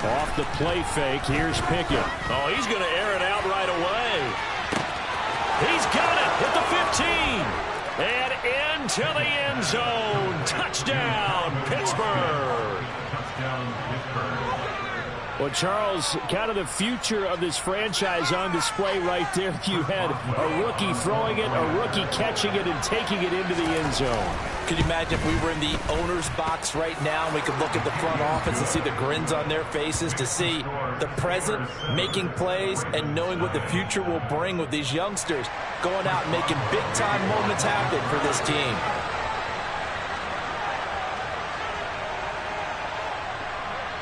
Off the play fake, here's Pickett. Oh, he's going to air it out right away. He's got it at the 15. And into the end zone. Touchdown, Pittsburgh. Touchdown, Pittsburgh. Well, Charles, kind of the future of this franchise on display right there. You had a rookie throwing it, a rookie catching it, and taking it into the end zone. Could you imagine if we were in the owner's box right now and we could look at the front office and see the grins on their faces, to see the present making plays and knowing what the future will bring with these youngsters going out and making big-time moments happen for this team.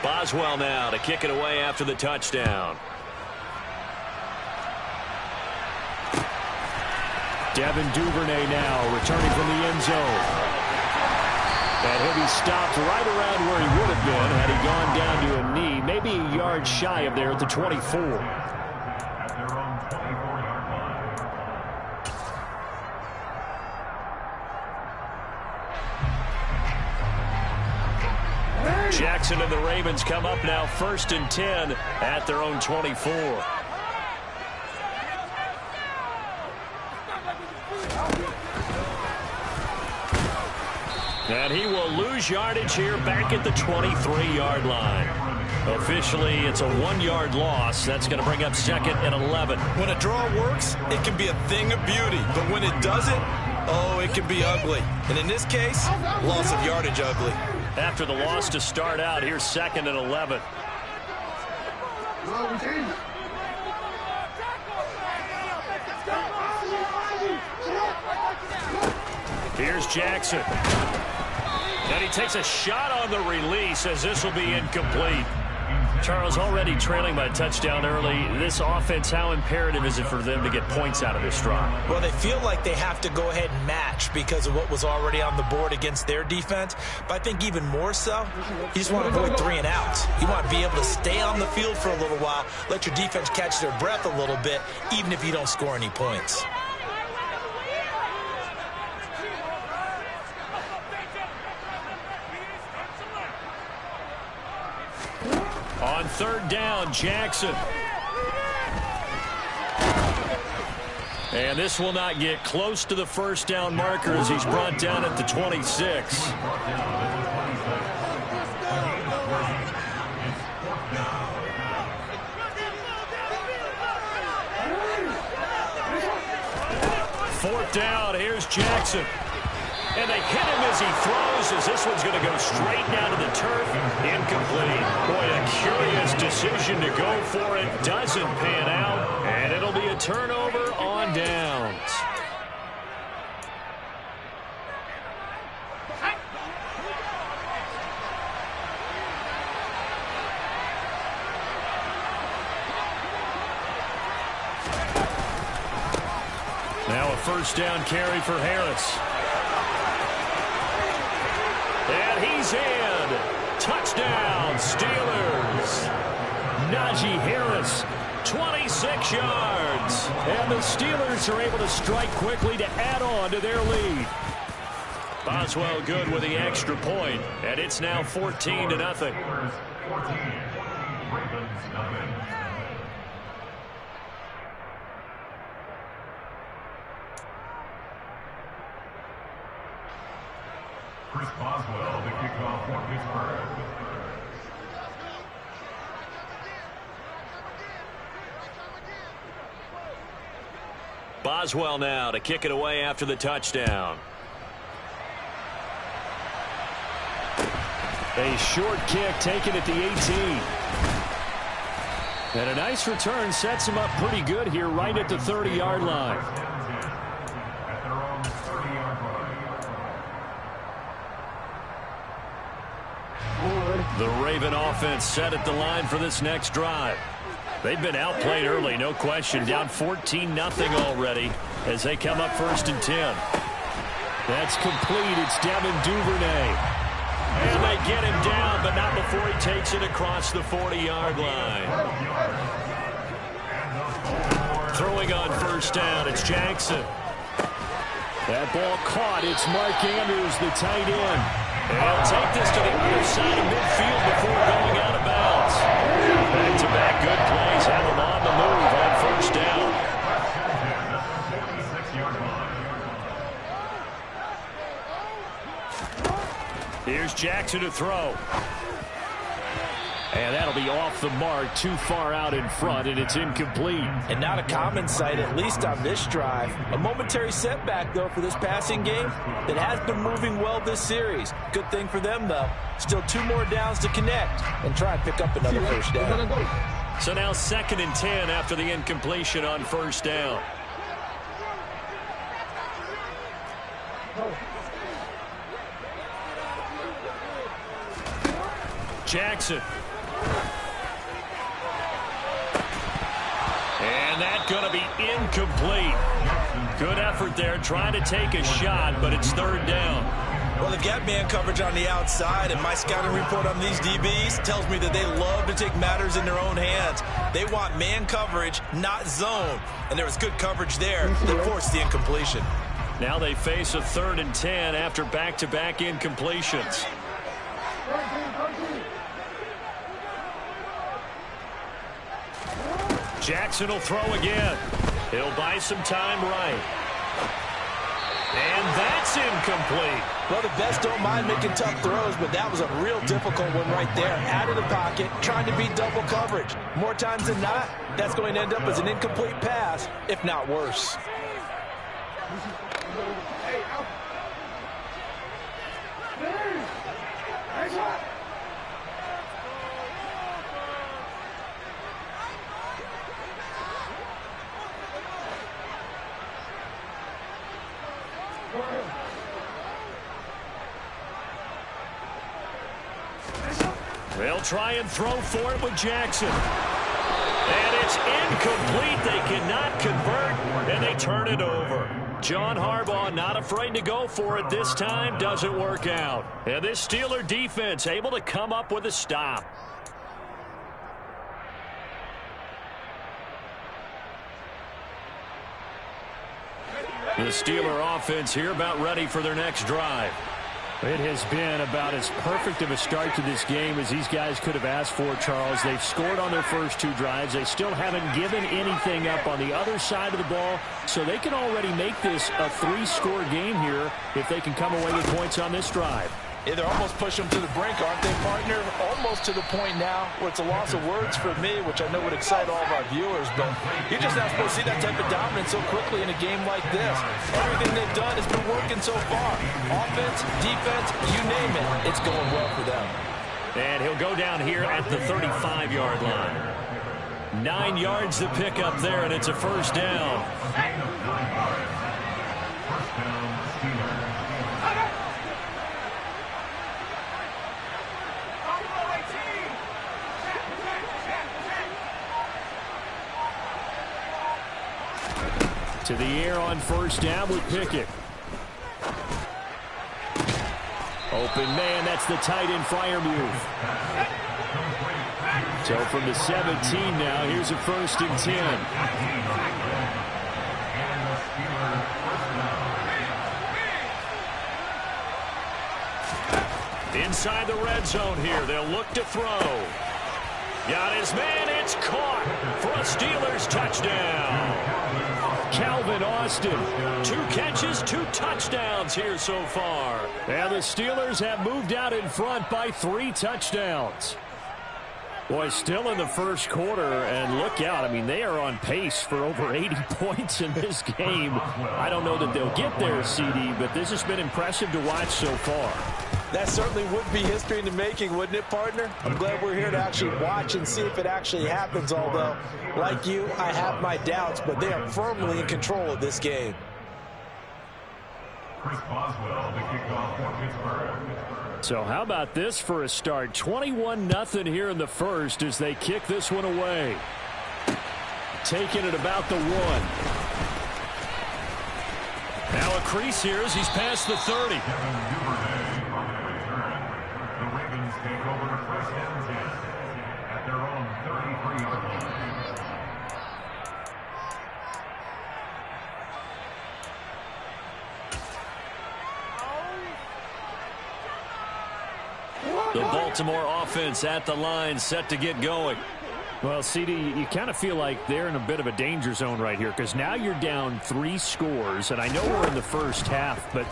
Boswell now to kick it away after the touchdown. Devin Duvernay now returning from the end zone. And he'll be stopped right around where he would have been had he gone down to a knee, maybe a yard shy of there at the 24. At their own 24-yard line. Jackson and the Ravens come up now 1st and 10 at their own 24. And he will lose yardage here back at the 23-yard line. Officially, it's a 1-yard loss. That's going to bring up 2nd and 11. When a draw works, it can be a thing of beauty. But when it doesn't, oh, it can be ugly. And in this case, loss of yardage ugly. After the loss to start out, here's 2nd and 11. Here's Jackson. And he takes a shot on the release as this will be incomplete. Charles, already trailing by a touchdown early. This offense, how imperative is it for them to get points out of this drive? Well, they feel like they have to go ahead and match because of what was already on the board against their defense. But I think even more so, you just want to avoid 3 and outs. You want to be able to stay on the field for a little while, let your defense catch their breath a little bit, even if you don't score any points. On 3rd down, Jackson. And this will not get close to the 1st down marker as he's brought down at the 26. Fourth down, here's Jackson. And they hit him as he throws, as this one's going to go straight down to the turf. Incomplete. Boy, a curious decision to go for it. Doesn't pan out, and it'll be a turnover on downs. Now a 1st down carry for Harris. And he's in. Touchdown, Steelers. Najee Harris, 26 yards. And the Steelers are able to strike quickly to add on to their lead. Boswell good with the extra point, and it's now 14-0. Ravens, 0. Chris Boswell, the kickoff for Pittsburgh. Boswell now to kick it away after the touchdown. A short kick taken at the 18. And a nice return sets him up pretty good here right at the 30-yard line. At their own 30-yard line. The Raven offense set at the line for this next drive. They've been outplayed early, no question. Down 14-0 already as they come up 1st and 10. That's complete. It's Devin Duvernay. And they get him down, but not before he takes it across the 40-yard line. Throwing on 1st down, it's Jackson. That ball caught. It's Mark Andrews, the tight end. And he'll take this to the other side of midfield before going out of bounds. Jackson to throw. And that'll be off the mark, too far out in front, and it's incomplete. And not a common sight, at least on this drive. A momentary setback, though, for this passing game that has been moving well this series. Good thing for them, though. Still 2 more downs to connect and try and pick up another first down. So now 2nd and 10 after the incompletion on first down. Jackson. And that's going to be incomplete. Good effort there, trying to take a shot, but it's 3rd down. Well, they've got man coverage on the outside, and my scouting report on these DBs tells me that they love to take matters in their own hands. They want man coverage, not zone. And there was good coverage there that forced the incompletion. Now they face a 3rd and 10 after back-to-back incompletions. Jackson will throw again. He'll buy some time right. And that's incomplete. Well, the best don't mind making tough throws, but that was a real difficult one right there. Out of the pocket, trying to beat double coverage. More times than not, that's going to end up as an incomplete pass, if not worse. They'll try and throw for it with Jackson. And it's incomplete. They cannot convert, and they turn it over. John Harbaugh not afraid to go for it this time. Doesn't work out. And this Steeler defense able to come up with a stop. The Steeler offense here about ready for their next drive. It has been about as perfect of a start to this game as these guys could have asked for, Charles. They've scored on their first 2 drives. They still haven't given anything up on the other side of the ball, so they can already make this a 3-score game here if they can come away with points on this drive. Yeah, they're almost pushing them to the brink, aren't they, partner? Almost to the point now where it's a loss of words for me, which I know would excite all of our viewers, but you're just not supposed to see that type of dominance so quickly in a game like this. Everything they've done has been working so far. Offense, defense, you name it, it's going well for them. And he'll go down here at the 35-yard line. 9 yards to pick up there, and it's a first down. To the air on first down with Pickett. Open man, that's the tight end Freiermuth. So from the 17 now, here's a 1st and 10. Inside the red zone here, they'll look to throw. Got his man, it's caught for a Steelers touchdown. Calvin Austin, 2 catches, 2 touchdowns here so far. And the Steelers have moved out in front by 3 touchdowns. Boy, still in the first quarter, and look out. I mean, they are on pace for over 80 points in this game. I don't know that they'll get there, CD, but this has been impressive to watch so far. That certainly would be history in the making, wouldn't it, partner? I'm glad we're here to actually watch and see if it actually happens, although, like you, I have my doubts, but they are firmly in control of this game. So how about this for a start? 21-0 here in the first as they kick this one away. Taking it about the 1. Now a crease here as he's past the 30. The Baltimore offense at the line, set to get going. Well, CD, you kind of feel like they're in a bit of a danger zone right here because now you're down 3 scores, and I know we're in the first half, but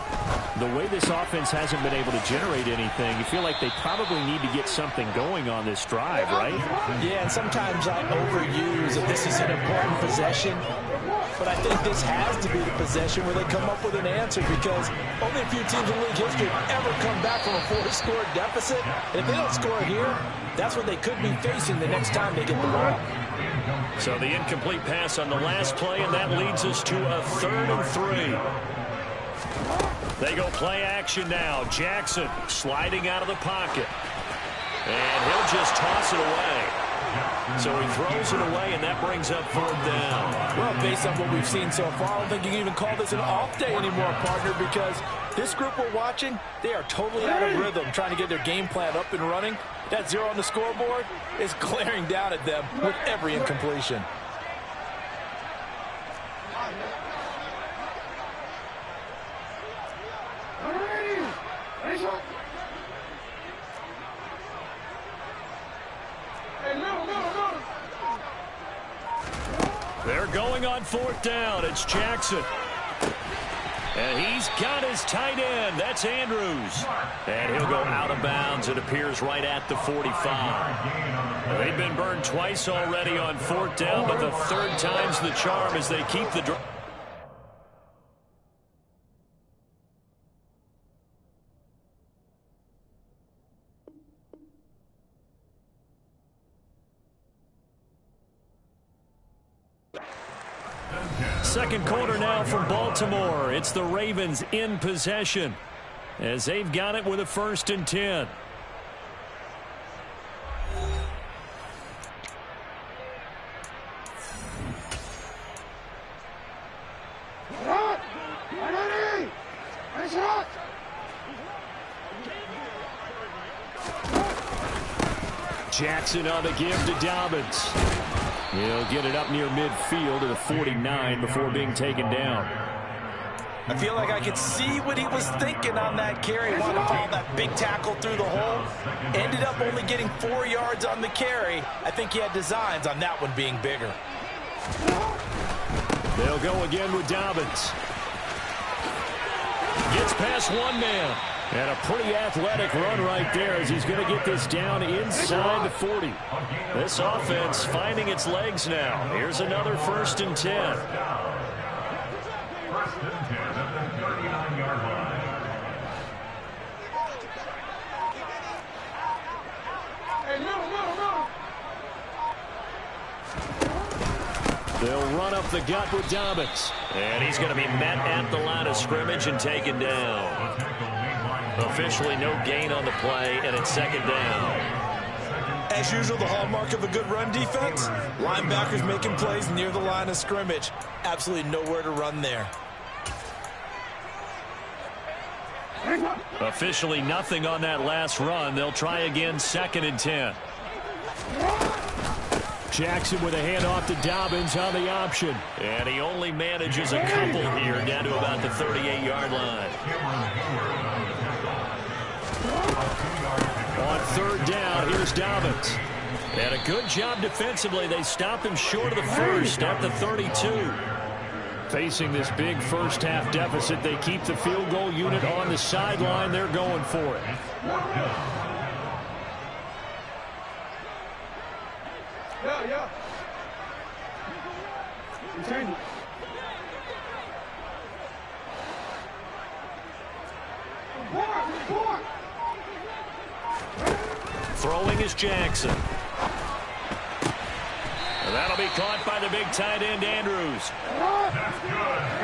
the way this offense hasn't been able to generate anything, you feel like they probably need to get something going on this drive, right? Yeah, and sometimes I overuse that this is an important possession, but I think this has to be the possession where they come up with an answer because only a few teams in league history have ever come back from a 4-score deficit. And if they don't score here, that's what they could be facing the next time they get the ball. So the incomplete pass on the last play, and that leads us to a 3rd and 3. They go play action now. Jackson sliding out of the pocket. And he'll just toss it away. So he throws it away, and that brings up 4th down. Well, based on what we've seen so far, I don't think you can even call this an off day anymore, partner, because this group we're watching, they are totally out of rhythm, trying to get their game plan up and running. That 0 on the scoreboard is glaring down at them with every incompletion. They're going on 4th down. It's Jackson. And he's got his tight end. That's Andrews. And he'll go out of bounds. It appears right at the 45. They've been burned twice already on 4th down, but the 3rd time's the charm as they keep the drive. Second quarter now from Baltimore. It's the Ravens in possession as they've got it with a 1st and 10. Jackson on the give to Dobbins. He'll get it up near midfield to the 49 before being taken down. I feel like I could see what he was thinking on that carry. Wanted to follow that big tackle through the hole. Ended up only getting 4 yards on the carry. I think he had designs on that one being bigger. They'll go again with Dobbins. Gets past one man. And a pretty athletic run right there as he's going to get this down inside the 40. This offense finding its legs now. Here's another 1st and 10. 1st and 10 at the 39-yard line. They'll run up the gut with Dobbins. And he's going to be met at the line of scrimmage and taken down. Officially no gain on the play, and it's 2nd down. As usual, the hallmark of a good run defense, linebackers making plays near the line of scrimmage. Absolutely nowhere to run there. Officially nothing on that last run. They'll try again, 2nd and 10. Jackson with a handoff to Dobbins on the option. And he only manages a couple here down to about the 38-yard line. On 3rd down, here's Dobbins. And a good job defensively. They stop him short of the 1st at the 32. Facing this big first-half deficit, they keep the field goal unit on the sideline. They're going for it. Yeah. Continue. Throwing is Jackson. And that'll be caught by the big tight end, Andrews.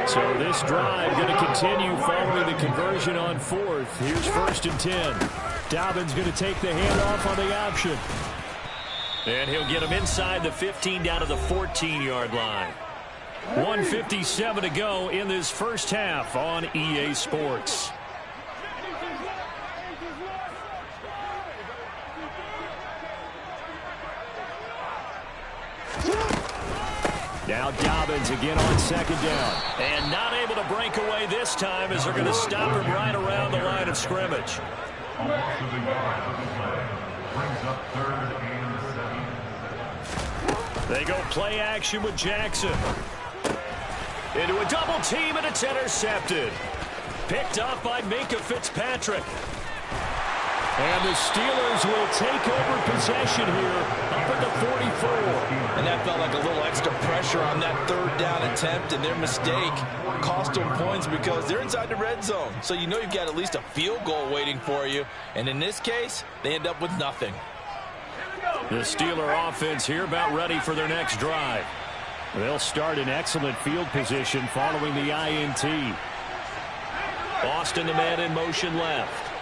So this drive going to continue following the conversion on 4th. Here's 1st and 10. Dobbins going to take the handoff on the option. And he'll get him inside the 15 down to the 14-yard line. 1:57 to go in this first half on EA Sports. Now Dobbins again on 2nd down. And not able to break away this time as they're going to stop him right around the line of scrimmage. A loss of the yard on the play. Brings up 3rd and 7. They go play action with Jackson. Into a double team, and it's intercepted. Picked up by Minkah Fitzpatrick. And the Steelers will take over possession here up at the 44. And that felt like a little extra pressure on that third down attempt, and their mistake cost them points because they're inside the red zone. So you know you've got at least a field goal waiting for you. And in this case, they end up with nothing. The Steeler offense here about ready for their next drive. They'll start in excellent field position following the INT. Austin, the man in motion left.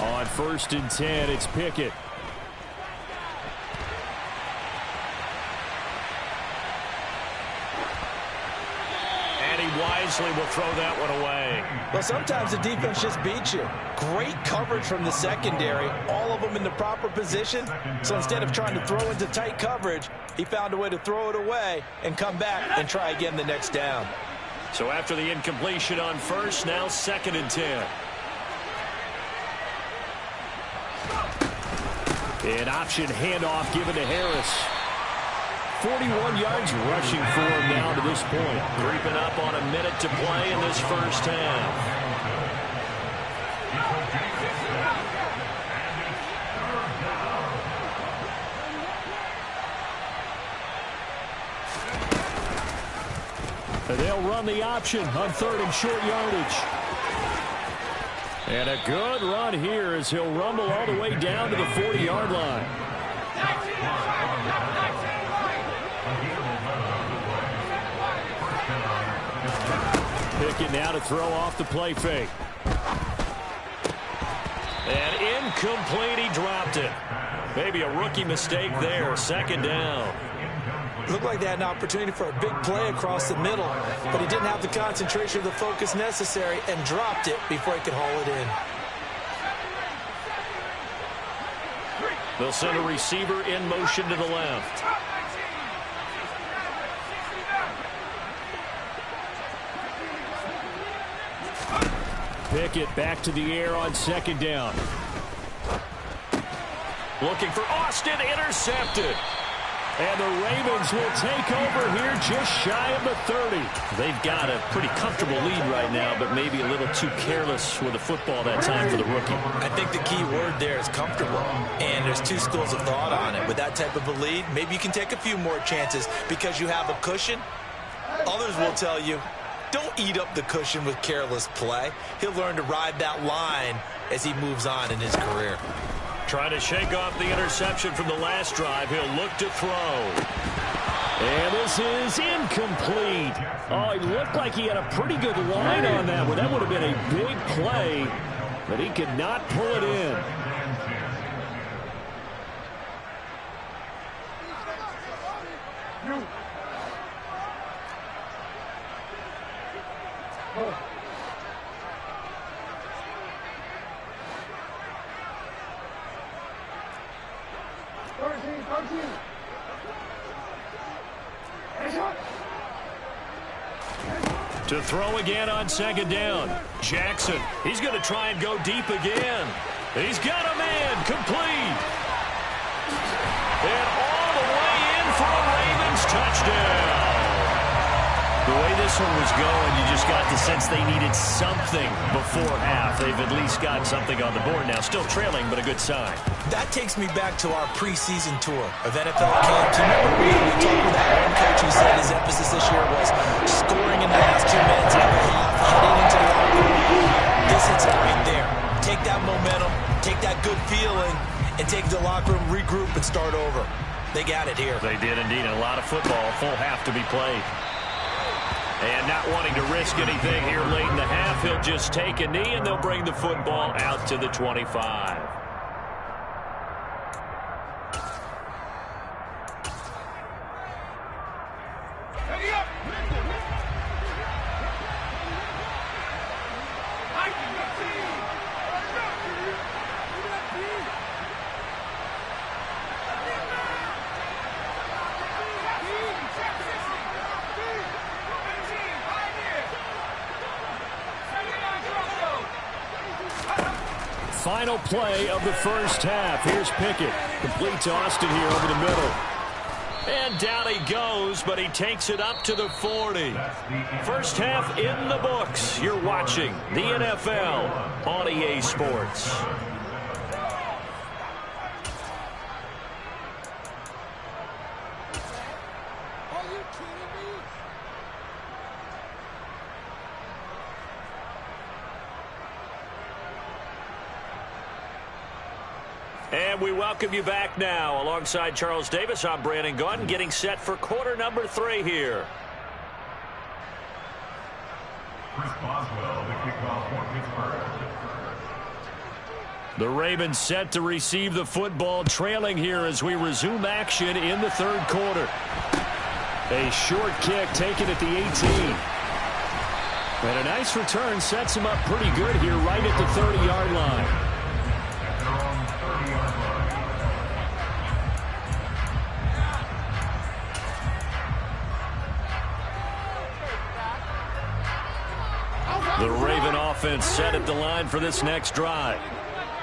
On 1st and 10, it's Pickett. And he wisely will throw that one away. Well, sometimes the defense just beats you. Great coverage from the secondary, all of them in the proper position. So instead of trying to throw into tight coverage, he found a way to throw it away and come back and try again the next down. So after the incompletion on 1st, now 2nd and 10. An option handoff given to Harris. 41 yards rushing for him now to this point. Creeping up on a minute to play in this first half. They'll run the option on 3rd and short yardage. And a good run here as he'll rumble all the way down to the 40-yard line. Pickett now to throw off the play fake. And incomplete, he dropped it. Maybe a rookie mistake there, 2nd down. Looked like they had an opportunity for a big play across the middle, but he didn't have the concentration or the focus necessary and dropped it before he could haul it in. They'll send a receiver in motion to the left. Pickett back to the air on 2nd down. Looking for Austin, intercepted. And the Ravens will take over here just shy of the 30. They've got a pretty comfortable lead right now, but maybe a little too careless with the football that time for the rookie. I think the key word there is comfortable. And there's two schools of thought on it. With that type of a lead, maybe you can take a few more chances because you have a cushion. Others will tell you, don't eat up the cushion with careless play. He'll learn to ride that line as he moves on in his career. Trying to shake off the interception from the last drive. He'll look to throw. And this is incomplete. Oh, he looked like he had a pretty good line on that one. That would have been a big play, but he could not pull it in. To throw again on 2nd down. Jackson, he's going to try and go deep again. He's got a man, complete. And all the way in for a Ravens touchdown. The way this one was going, you just got the sense they needed something before half. They've at least got something on the board now. Still trailing, but a good sign. That takes me back to our preseason tour of NFL camps. You remember we talked with that one coach who said his emphasis this year was scoring in the last 2 minutes of every half, heading into the locker room. This is it right there. Take that momentum, take that good feeling, and take it to the locker room, regroup, and start over. They got it here. They did indeed. A lot of football, full half to be played. And not wanting to risk anything here late in the half, he'll just take a knee, and they'll bring the football out to the 25. final play of the first half. Here's Pickett. Complete to Austin here over the middle. And down he goes, but he takes it up to the 40. First half in the books. You're watching the NFL on EA Sports. And we welcome you back now. Alongside Charles Davis, I'm Brandon Gunn, getting set for quarter number 3 here. Chris Boswell, the kickoff for Pittsburgh. The Ravens set to receive the football, trailing here as we resume action in the third quarter. A short kick taken at the 18. And a nice return sets him up pretty good here right at the 30-yard line. The Raven offense set at the line for this next drive.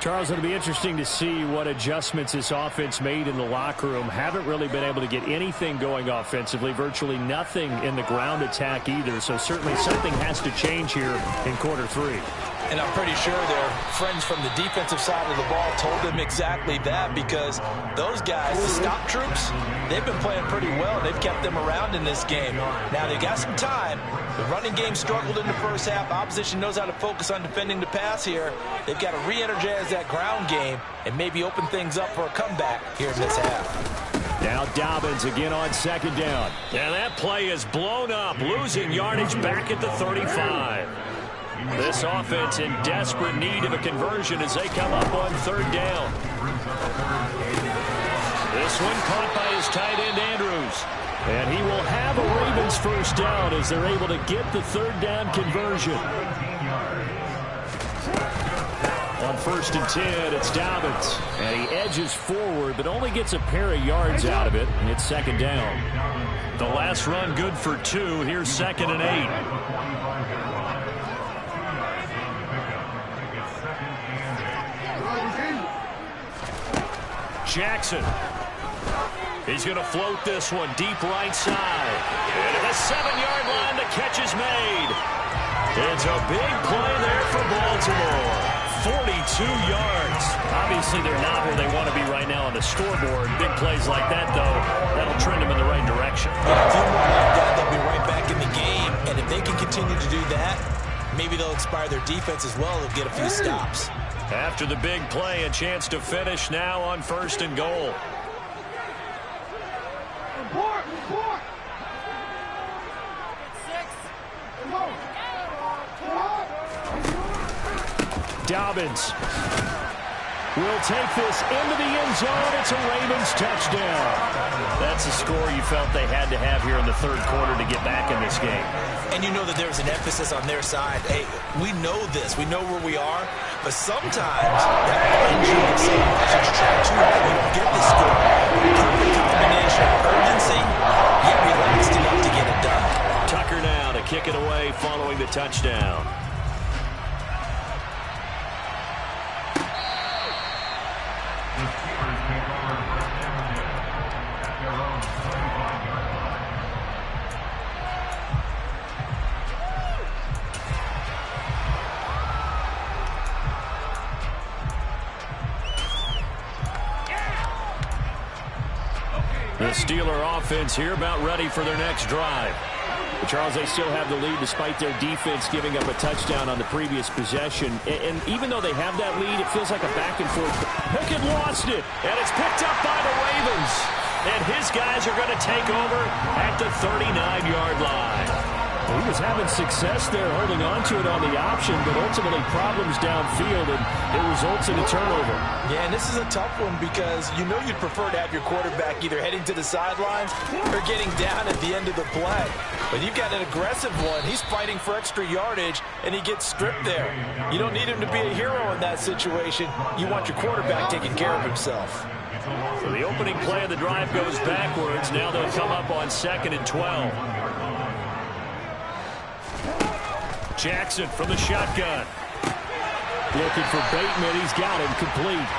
Charles, it'll be interesting to see what adjustments this offense made in the locker room. Haven't really been able to get anything going offensively, virtually nothing in the ground attack either. So certainly something has to change here in quarter 3. And I'm pretty sure their friends from the defensive side of the ball told them exactly that, because those guys, the stop troops, they've been playing pretty well. They've kept them around in this game. Now they've got some time. The running game struggled in the first half. Opposition knows how to focus on defending the pass here. They've got to re-energize that ground game and maybe open things up for a comeback here in this half. Now Dobbins again on second down. And that play is blown up, losing yardage back at the 35. This offense in desperate need of a conversion as they come up on third down. This one caught by his tight end, Andrews. And he will have a Ravens first down as they're able to get the third down conversion. On 1st and 10, it's Dobbins. And he edges forward, but only gets a pair of yards out of it. And it's second down. The last run good for 2. Here's 2nd and 8. Jackson. He's going to float this one deep right side. And at the 7-yard line, the catch is made. It's a big play there for Baltimore. 42 yards. Obviously, they're not where they want to be right now on the scoreboard. Big plays like that, though, that'll trend them in the right direction. Yeah, a few more like that, they'll be right back in the game. And if they can continue to do that, maybe they'll inspire their defense as well. They'll get a few stops. After the big play, a chance to finish now on 1st and goal. Dobbins will take this into the end zone. It's a Ravens touchdown. That's a score you felt they had to have here in the third quarter to get back in this game. And you know that there was an emphasis on their side. Hey, we know this. We know where we are. But sometimes that engine can say, just try too hard. You don't get the score. Perfect combination of urgency, yet relaxed enough to get it done. Tucker now to kick it away following the touchdown. The Steeler offense here about ready for their next drive. But Charles, they still have the lead despite their defense giving up a touchdown on the previous possession. And even though they have that lead, it feels like a back and forth. Pickett lost it, and it's picked up by the Ravens. And his guys are going to take over at the 39-yard line. He was having success there holding on to it on the option, but ultimately problems downfield, and it results in a turnover. Yeah, and this is a tough one because you know you'd prefer to have your quarterback either heading to the sidelines or getting down at the end of the play. But you've got an aggressive one. He's fighting for extra yardage, and he gets stripped there. You don't need him to be a hero in that situation. You want your quarterback taking care of himself. So the opening play of the drive goes backwards. Now they'll come up on 2nd and 12. Jackson from the shotgun. Looking for Bateman. He's got him complete.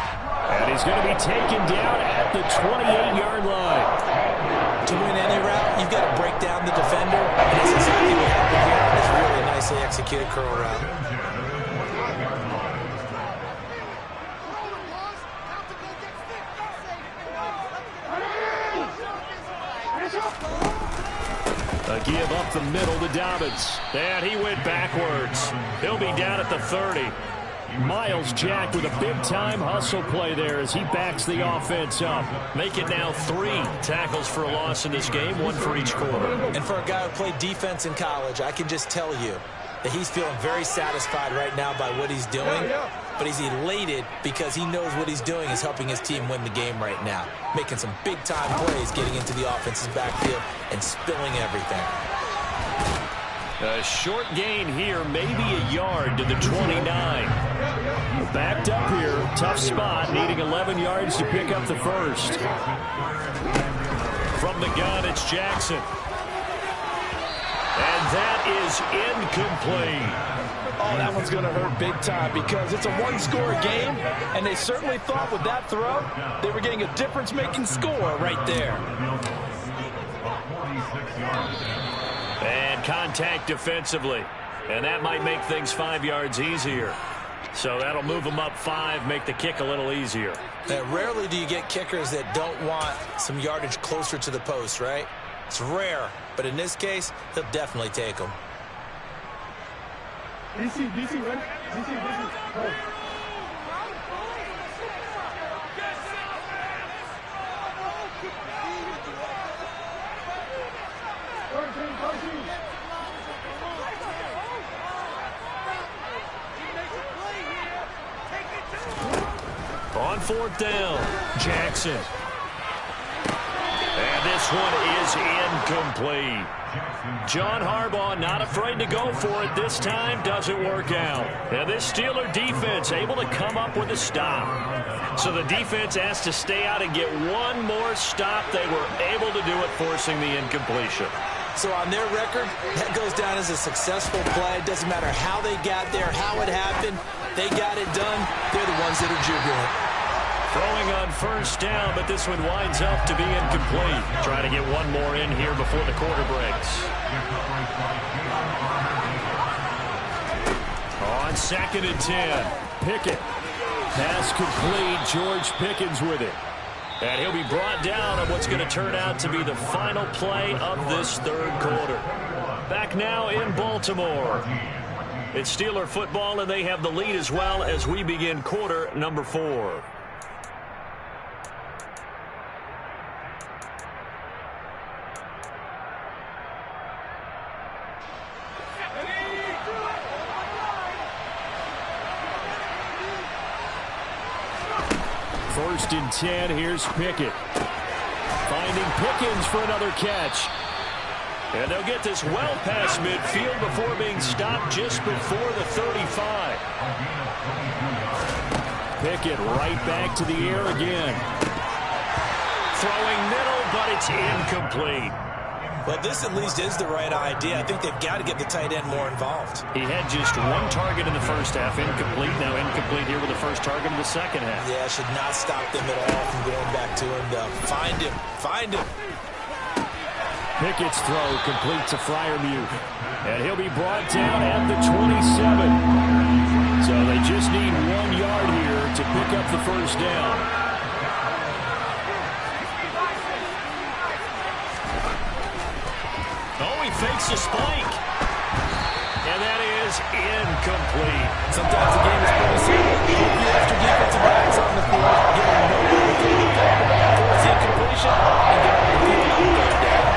And he's going to be taken down at the 28-yard line. To win any route, you've got to break down the defender. And that's exactly what happened here. It's really a nicely executed curl route. A give up the middle to Dobbins. And he went backwards. He'll be down at the 30. Miles Jack with a big-time hustle play there as he backs the offense up. Make it now 3 tackles for a loss in this game, 1 for each quarter. And for a guy who played defense in college, I can just tell you that he's feeling very satisfied right now by what he's doing. But he's elated because he knows what he's doing is helping his team win the game right now. Making some big-time plays, getting into the offense's backfield and spilling everything. A short gain here, maybe a yard to the 29. Backed up here, tough spot, needing 11 yards to pick up the first. From the gun, it's Jackson. And that is incomplete. Oh, that one's going to hurt big time because it's a one-score game, and they certainly thought with that throw they were getting a difference-making score right there. And contact defensively. And that might make things 5 yards easier. So that'll move them up 5, make the kick a little easier. Now, rarely do you get kickers that don't want some yardage closer to the post, right? It's rare, but in this case, he'll definitely take them. DC, ready? DC, go. On 4th down, Jackson. And this one is incomplete. John Harbaugh not afraid to go for it this time. Doesn't work out. And this Steeler defense able to come up with a stop. So the defense has to stay out and get one more stop. They were able to do it, forcing the incompletion. So on their record, that goes down as a successful play. It doesn't matter how they got there, how it happened. They got it done. They're the ones that are jubilant. Throwing on 1st down, but this one winds up to be incomplete. Try to get one more in here before the quarter breaks. On 2nd and 10, Pickett. Pass complete. George Pickens with it. and he'll be brought down on what's going to turn out to be the final play of this 3rd quarter. Back now in Baltimore. It's Steeler football, and they have the lead as well as we begin quarter number 4. First and 10, here's Pickett. Finding Pickens for another catch. And they'll get this well past midfield before being stopped just before the 35. Pickett right back to the air again. Throwing middle, but it's incomplete. Well, this at least is the right idea. I think they've got to get the tight end more involved. He had just one target in the first half, incomplete. Now incomplete here with the first target in the second half. Yeah, should not stop them at all from going back to him, though. Find him. Find him. Pickett's throw complete to Freiermuth. And he'll be brought down at the 27. So they just need 1 yard here to pick up the first down. Oh, he fakes a spike. And that is incomplete. Sometimes the game is pretty simple. Keep the extra defensive backs on the field, give them no way to take the ball towards the incompletion, and get the field on 3rd down.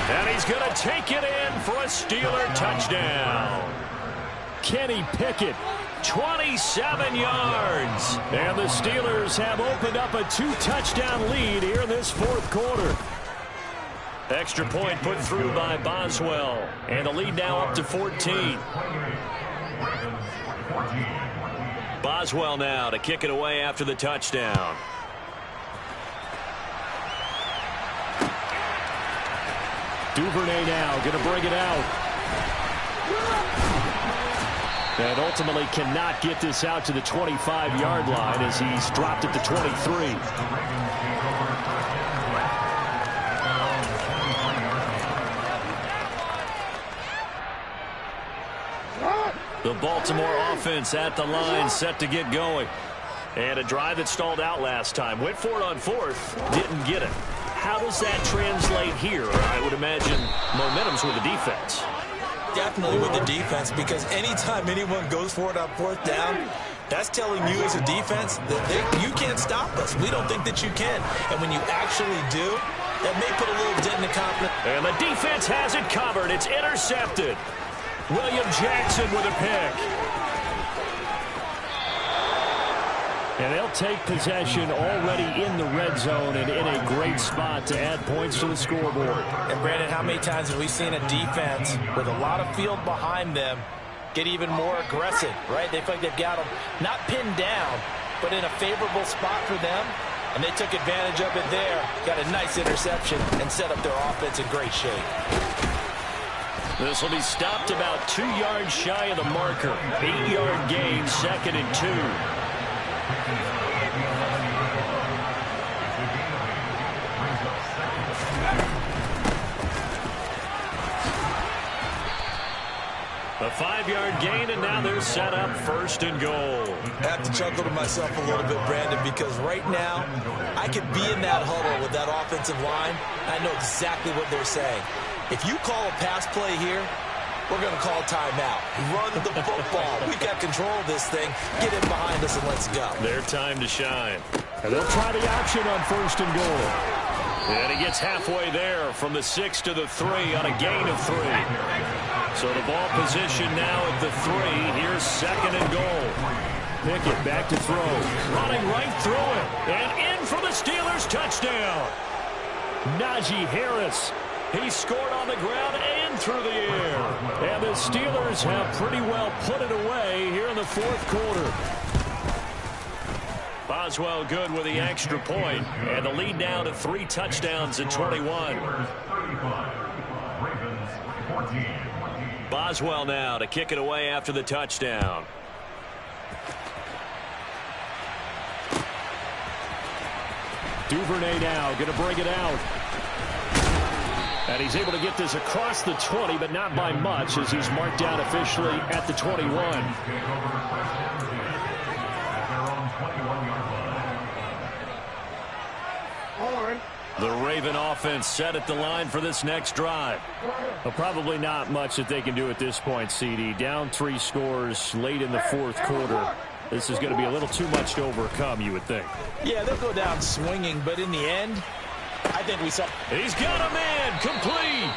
And he's going to take it in for a Steeler touchdown. Kenny Pickett, 27 yards. And the Steelers have opened up a 2-touchdown lead here in this fourth quarter. Extra point put through by Boswell. And the lead now up to 14. Boswell now to kick it away after the touchdown. Duvernay now going to bring it out. And ultimately cannot get this out to the 25-yard line as he's dropped it to 23. The Baltimore offense at the line, set to get going. And a drive that stalled out last time. Went for it on fourth, didn't get it. How does that translate here? I would imagine momentum's with the defense. Definitely with the defense, because anytime anyone goes for it on fourth down, that's telling you as a defense that you can't stop us. We don't think that you can. And when you actually do, that may put a little dent in the confidence. And the defense has it covered. It's intercepted. William Jackson with a pick. And they'll take possession already in the red zone and in a great spot to add points to the scoreboard. And Brandon, how many times have we seen a defense with a lot of field behind them get even more aggressive, right? They feel like they've got them not pinned down, but in a favorable spot for them. And they took advantage of it there. Got a nice interception and set up their offense in great shape. This will be stopped about 2 yards shy of the marker. 8-yard gain, 2nd and 2. A 5-yard gain, and now they're set up 1st and goal. I have to chuckle to myself a little bit, Brandon, because right now I could be in that huddle with that offensive line. I know exactly what they're saying. If you call a pass play here, we're going to call timeout. Run the football. We got control of this thing. Get it behind us and let's go. Their time to shine. And they'll try the option on 1st and goal. And he gets halfway there from the 6 to the 3 on a gain of 3. So the ball position now at the 3. Here's 2nd and goal. Pickett back to throw. Running right through it. And in for the Steelers touchdown. Najee Harris. He scored on the ground and through the air. And the Steelers have pretty well put it away here in the fourth quarter. Boswell good with the extra point. And the lead now to 3 touchdowns at 21. Boswell now to kick it away after the touchdown. Duvernay now going to bring it out. And he's able to get this across the 20, but not by much, as he's marked down officially at the 21. The Raven offense set at the line for this next drive. Well, probably not much that they can do at this point, CD. Down 3 scores late in the fourth quarter. This is going to be a little too much to overcome, you would think. Yeah, they'll go down swinging, but in the end, I think we saw. He's got a man complete.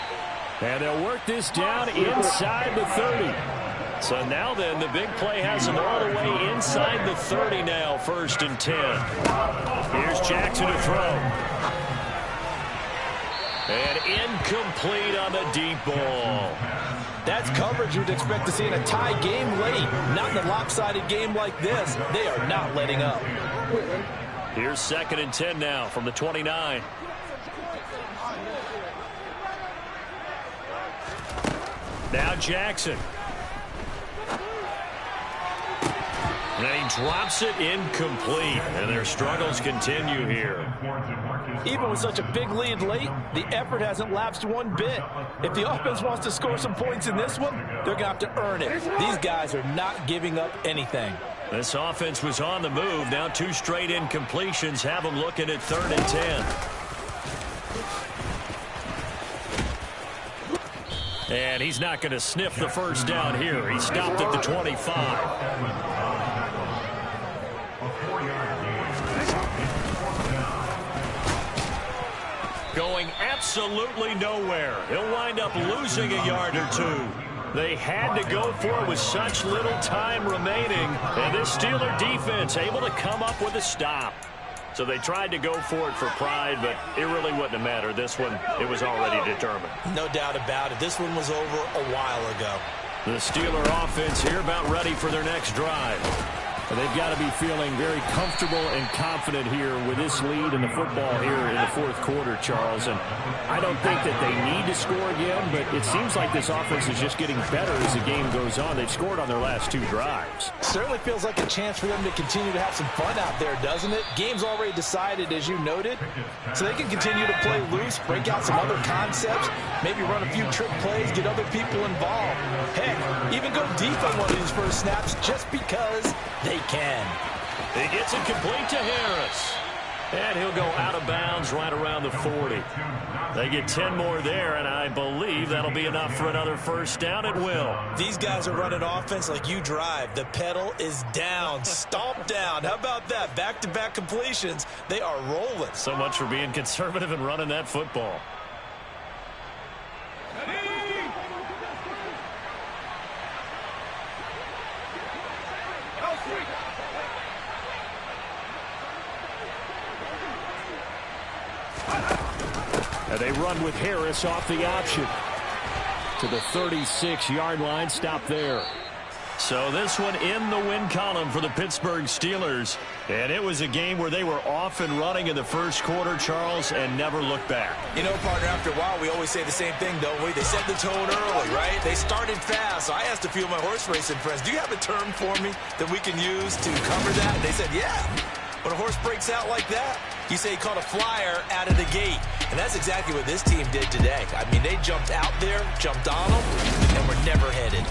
And they'll work this down inside the 30. So now then, the big play has him all the way inside the 30 now, 1st and 10. Here's Jackson to throw. And incomplete on the deep ball. That's coverage you'd expect to see in a tie game late. Not in a lopsided game like this. They are not letting up. Here's 2nd and 10 now from the 29. Now Jackson. And he drops it incomplete. And their struggles continue here. Even with such a big lead late, the effort hasn't lapsed one bit. If the offense wants to score some points in this one, they're going to have to earn it. These guys are not giving up anything. This offense was on the move. Now 2 straight incompletions have them looking at 3rd and 10. And he's not going to sniff the first down here. He stopped at the 25. going absolutely nowhere. He'll wind up losing a yard or two. They had to go for it with such little time remaining, and this Steeler defense able to come up with a stop. So they tried to go for it for pride, but it really wouldn't have mattered. This one, it was already determined. No doubt about it. This one was over a while ago. The Steeler offense here about ready for their next drive. They've got to be feeling very comfortable and confident here with this lead in the football here in the fourth quarter, Charles. And I don't think that they need to score again, but it seems like this offense is just getting better as the game goes on. They've scored on their last 2 drives. Certainly feels like a chance for them to continue to have some fun out there, doesn't it? Game's already decided, as you noted, so they can continue to play loose, break out some other concepts, maybe run a few trick plays, get other people involved. Heck, even go deep on one of these first snaps just because they can. He gets it complete to Harris. And he'll go out of bounds right around the 40. They get 10 more there, and I believe that'll be enough for another first down at will. These guys are running offense like you drive. The pedal is down, stomped down. How about that? Back-to-back completions. They are rolling. So much for being conservative and running that football. And they run with Harris off the option to the 36-yard line. Stop there. So this one in the win column for the Pittsburgh Steelers. And it was a game where they were off and running in the first quarter, Charles, and never looked back. You know, partner, after a while, we always say the same thing, don't we? They set the tone early, right? They started fast. So I asked a few of my horse racing friends, do you have a term for me that we can use to cover that? And they said, yeah. When a horse breaks out like that, you say he caught a flyer out of the gate. And that's exactly what this team did today. I mean, they jumped out there, jumped on them, and were never headed.